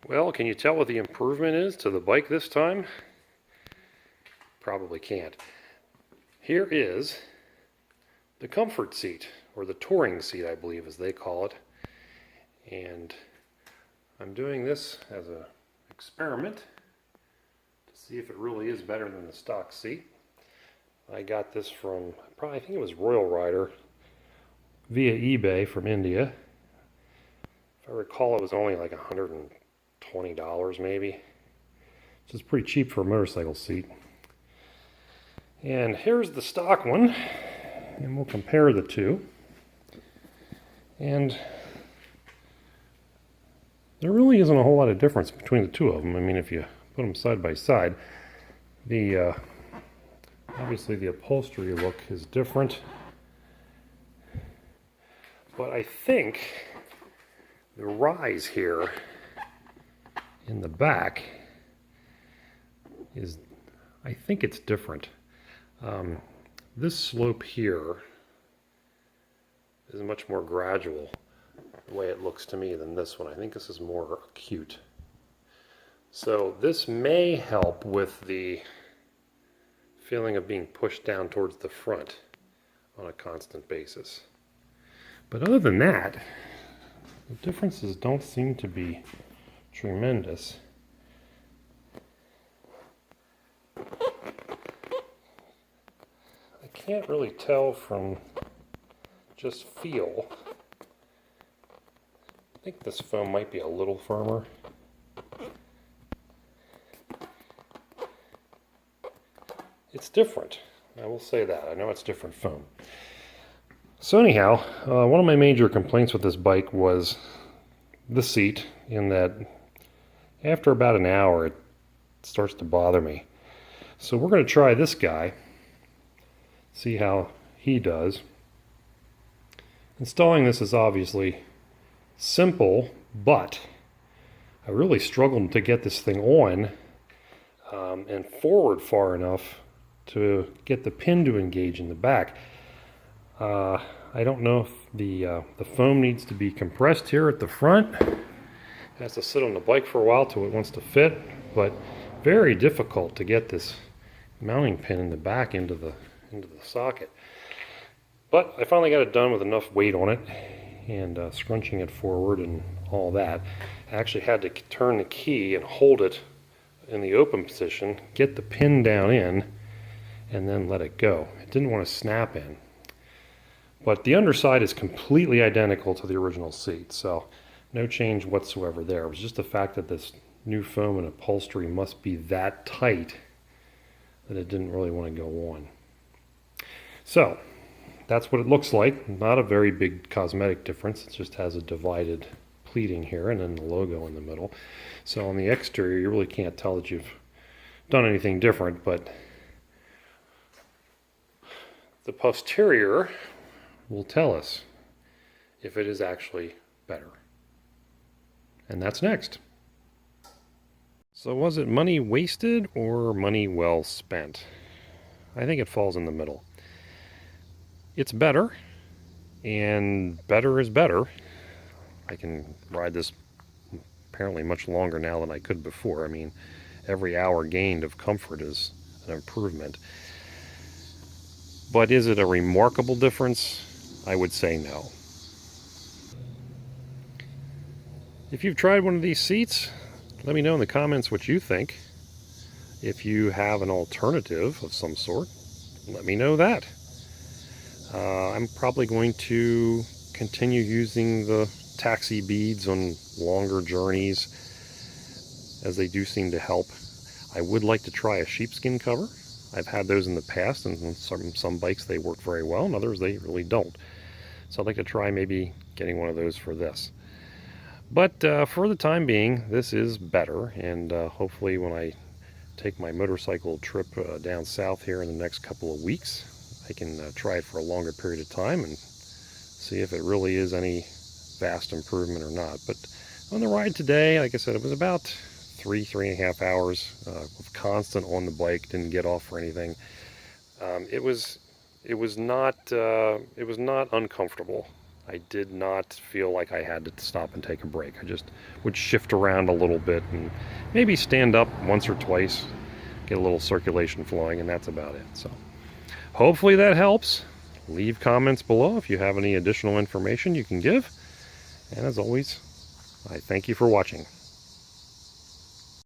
Well, can you tell what the improvement is to the bike this time? Probably can't. Here is the comfort seat, or the touring seat, I believe as they call it. And I'm doing this as an experiment to see if it really is better than the stock seat. I got this from, I think it was Royal Rider, via eBay from India. If I recall, it was only like $120 maybe, which is pretty cheap for a motorcycle seat. And here's the stock one, and we'll compare the two. And there really isn't a whole lot of difference between the two of them. I mean, if you put them side by side, the obviously the upholstery look is different. But I think the rise here in the back is, I think it's different. This slope here is much more gradual, the way it looks to me, than this one. I think this is more acute. So this may help with the feeling of being pushed down towards the front on a constant basis. But other than that, the differences don't seem to be tremendous. I can't really tell from just feel. I think this foam might be a little firmer. It's different. I will say that. I know it's different foam. So anyhow, one of my major complaints with this bike was the seat, in that after about an hour it starts to bother me. So we're going to try this guy, see how he does. Installing this is obviously simple, but I really struggled to get this thing on and forward far enough to get the pin to engage in the back. I don't know if the foam needs to be compressed here at the front. It has to sit on the bike for a while till it wants to fit, but very difficult to get this mounting pin in the back into the socket. But I finally got it done with enough weight on it and scrunching it forward and all that. I actually had to turn the key and hold it in the open position, get the pin down in, and then let it go. It didn't want to snap in. But the underside is completely identical to the original seat, so no change whatsoever there. It was just the fact that this new foam and upholstery must be that tight that it didn't really want to go on. So that's what it looks like. Not a very big cosmetic difference. It just has a divided pleating here and then the logo in the middle. So on the exterior, you really can't tell that you've done anything different, but the posterior will tell us if it is actually better. And that's next. So was it money wasted or money well spent? I think it falls in the middle. It's better, and better is better. I can ride this apparently much longer now than I could before. I mean, every hour gained of comfort is an improvement. But is it a remarkable difference? I would say no. If you've tried one of these seats, let me know in the comments what you think. If you have an alternative of some sort, let me know that. I'm probably going to continue using the taxi beads on longer journeys, as they do seem to help. I would like to try a sheepskin cover. I've had those in the past, and on some bikes they work very well, and others they really don't. So I'd like to try maybe getting one of those for this. But for the time being, this is better, and hopefully when I take my motorcycle trip down south here in the next couple of weeks, I can try it for a longer period of time and see if it really is any vast improvement or not. But on the ride today, like I said, it was about 3.5 hours of constant on the bike. Didn't get off for anything. It was not uncomfortable. I did not feel like I had to stop and take a break. I just would shift around a little bit and maybe stand up once or twice, get a little circulation flowing, and that's about it. So hopefully that helps. Leave comments below if you have any additional information you can give. And as always, I thank you for watching.